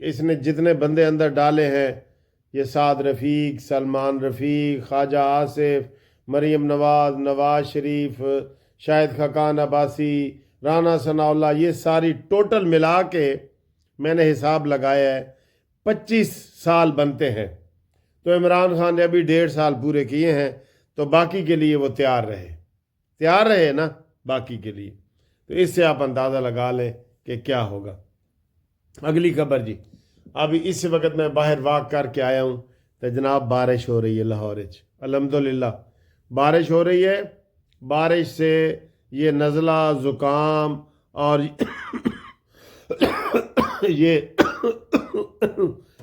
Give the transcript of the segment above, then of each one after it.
کہ اس نے جتنے بندے اندر ڈالے ہیں، یہ سعد رفیق، سلمان رفیق، خواجہ آصف، مریم نواز، نواز شریف، شاہد خاقان عباسی، رانا ثناء اللہ، یہ ساری ٹوٹل ملا کے میں نے حساب لگایا ہے 25 سال بنتے ہیں۔ تو عمران خان نے ابھی 1.5 سال پورے کیے ہیں، تو باقی کے لیے وہ تیار رہے نا باقی کے لیے۔ تو اس سے آپ اندازہ لگا لیں کہ کیا ہوگا۔ اگلی خبر جی، ابھی اس وقت میں باہر واک کر کے آیا ہوں تو جناب بارش ہو رہی ہے لاہور وچ، الحمدللہ بارش ہو رہی ہے۔ بارش سے یہ نزلہ، زکام اور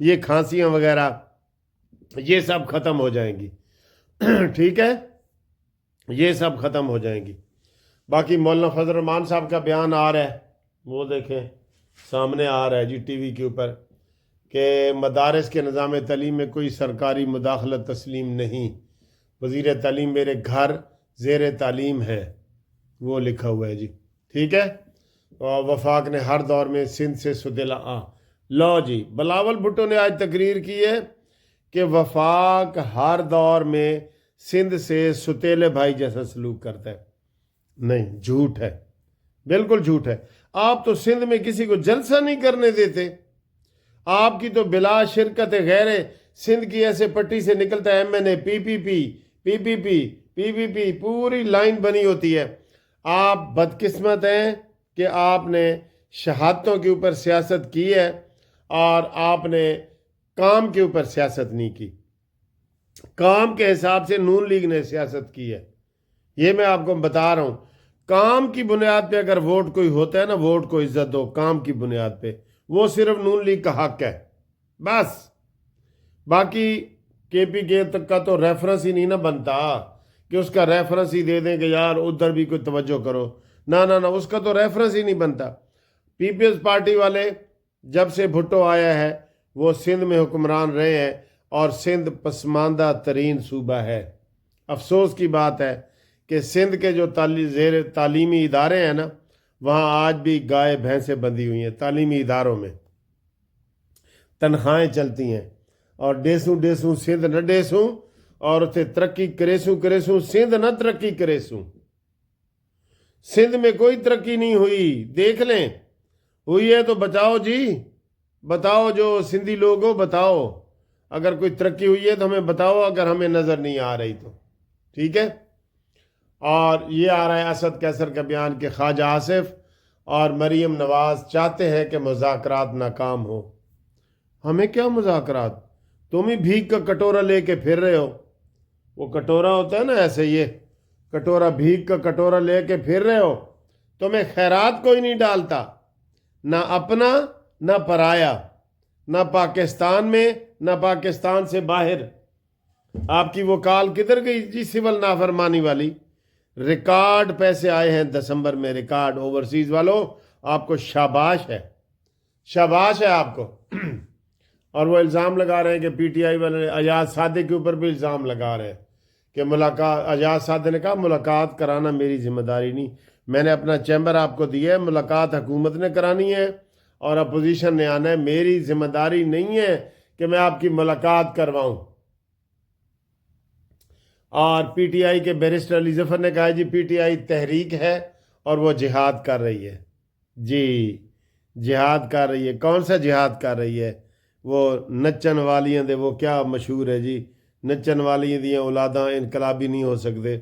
یہ کھانسیاں وغیرہ یہ سب ختم ہو جائیں گی، ٹھیک ہے، یہ سب ختم ہو جائیں گی۔ باقی مولانا فضل الرحمان صاحب کا بیان آ رہا ہے، وہ دیکھیں سامنے آ رہا ہے جی ٹی وی کے اوپر، کہ مدارس کے نظام تعلیم میں کوئی سرکاری مداخلت تسلیم نہیں، وزیر تعلیم میرے گھر زیر تعلیم ہے، وہ لکھا ہوا ہے جی، ٹھیک ہے۔ اور وفاق نے ہر دور میں سندھ سے ستیلا لو جی، بلاول بھٹو نے آج تقریر کی ہے کہ وفاق ہر دور میں سندھ سے ستیلے بھائی جیسا سلوک کرتا ہے۔ نہیں، جھوٹ ہے، بالکل جھوٹ ہے۔ آپ تو سندھ میں کسی کو جلسہ نہیں کرنے دیتے، آپ کی تو بلا شرکت غیر سندھ کی ایسے پٹی سے نکلتا ہے MNA PPP پوری لائن بنی ہوتی ہے۔ آپ بدقسمت ہیں کہ آپ نے شہادتوں کے اوپر سیاست کی ہے اور آپ نے کام کے اوپر سیاست نہیں کی۔ کام کے حساب سے نون لیگ نے سیاست کی ہے، یہ میں آپ کو بتا رہا ہوں۔ کام کی بنیاد پہ اگر ووٹ کوئی ہوتا ہے نا، ووٹ کو عزت دو کام کی بنیاد پہ، وہ صرف نون لیگ کا حق ہے بس۔ باقی KP کے تک کا تو ریفرنس ہی نہیں نا بنتا کہ اس کا ریفرنس ہی دے دیں کہ یار ادھر بھی کوئی توجہ کرو، نہ اس کا تو ریفرنس ہی نہیں بنتا۔ پیپلز پارٹی والے جب سے بھٹو آیا ہے وہ سندھ میں حکمران رہے ہیں اور سندھ پسماندہ ترین صوبہ ہے۔ افسوس کی بات ہے کہ سندھ کے جو زیر تعلیمی ادارے ہیں نا، وہاں آج بھی گائے بھینسیں بندھی ہوئی ہیں۔ تعلیمی اداروں میں تنخواہیں چلتی ہیں اور ڈیسوں سندھ نہ ڈیسوں، اور اتنے ترقی کریسوں سندھ نہ ترقی کریسوں۔ سندھ میں کوئی ترقی نہیں ہوئی، دیکھ لیں، ہوئی ہے تو بتاؤ جی، بتاؤ جو سندھی لوگ ہو بتاؤ، اگر کوئی ترقی ہوئی ہے تو ہمیں بتاؤ، اگر ہمیں نظر نہیں آ رہی تو، ٹھیک ہے۔ اور یہ آ رہا ہے اسد قیصر کا بیان کہ خواجہ آصف اور مریم نواز چاہتے ہیں کہ مذاکرات ناکام ہو۔ ہمیں کیا مذاکرات؟ تم ہی بھیک کا کٹورا لے کے پھر رہے ہو، وہ کٹورا ہوتا ہے نا ایسے، یہ کٹورا بھیک کا کٹورا لے کے پھر رہے ہو، تمہیں خیرات کوئی نہیں ڈالتا، نہ اپنا نہ پرایا، نہ پاکستان میں نہ پاکستان سے باہر۔ آپ کی وہ کال کدھر گئی جی سول نافرمانی والی؟ ریکارڈ پیسے آئے ہیں دسمبر میں، ریکارڈ۔ اوورسیز والوں آپ کو شاباش ہے، شاباش ہے آپ کو۔ اور وہ الزام لگا رہے ہیں کہ PTI والے اجاز صادق کے اوپر بھی الزام لگا رہے ہیں کہ ملاقات، اجاز صادق نے کہا ملاقات کرانا میری ذمہ داری نہیں، میں نے اپنا چیمبر آپ کو دیا ہے، ملاقات حکومت نے کرانی ہے اور اپوزیشن نے آنا ہے، میری ذمہ داری نہیں ہے کہ میں آپ کی ملاقات کرواؤں۔ اور PTI کے بیرسٹر علی ظفر نے کہا جی PTI تحریک ہے اور وہ جہاد کر رہی ہے۔ جی جہاد کر رہی ہے، کون سا جہاد کر رہی ہے؟ وہ نچن والیاں دے، وہ کیا مشہور ہے جی، نچن والیاں دیاں اولاداں انقلابی نہیں ہو سکتے،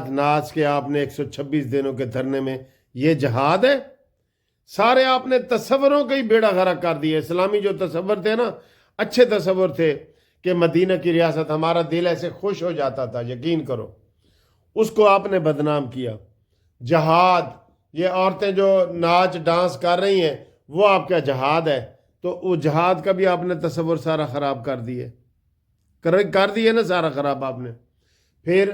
ناچ کے آپ نے 126 دنوں کے دھرنے میں، یہ جہاد ہے؟ سارے آپ نے تصوروں کا ہی بیڑا غرق کر دیا۔ اسلامی جو تصور تھے نا، اچھے تصور تھے کہ مدینہ کی ریاست، ہمارا دل ایسے خوش ہو جاتا تھا، یقین کرو، اس کو آپ نے بدنام کیا۔ جہاد، یہ عورتیں جو ناچ ڈانس کر رہی ہیں وہ آپ کا جہاد ہے، تو وہ جہاد کا بھی آپ نے تصور سارا خراب کر دیے، کر دیے نا سارا خراب آپ نے۔ پھر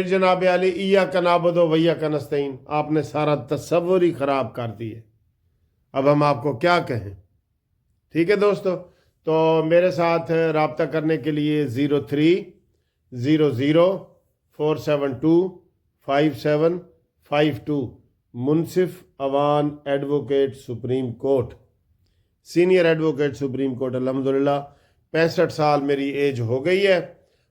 جناب علی ایاک نعبد و ایاک نستعین، آپ نے سارا تصور ہی خراب کر دیے۔ اب ہم آپ کو کیا کہیں، ٹھیک ہے دوستو؟ تو میرے ساتھ رابطہ کرنے کے لیے 0300472572 Munsif Awan advocate supreme court, senior advocate supreme court الحمدللہ 65 سال میری ایج ہو گئی ہے.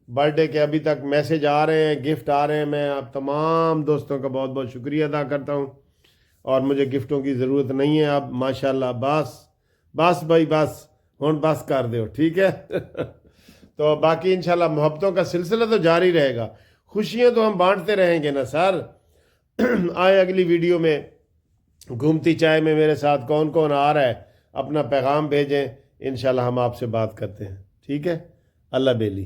برتھ ڈے کے ابھی تک میسج آ رہے ہیں, گفٹ آ رہے ہیں. میں آپ تمام دوستوں کا بہت بہت شکریہ ادا کرتا ہوں, اور مجھے گفٹوں کی ضرورت نہیں ہے اب ماشاءاللہ. بس بھائی بس ہون بس کر دیو, ٹھیک ہے. تو باقی انشاءاللہ محبتوں کا سلسلہ تو جاری رہے گا, خوشیاں تو ہم بانٹتے رہیں گے نا سر. آئے اگلی ویڈیو میں گھومتی چائے میں میرے ساتھ کون کون آ رہا ہے, اپنا پیغام بھیجیں, انشاءاللہ ہم آپ سے بات کرتے ہیں, ٹھیک ہے. اللہ بیلی.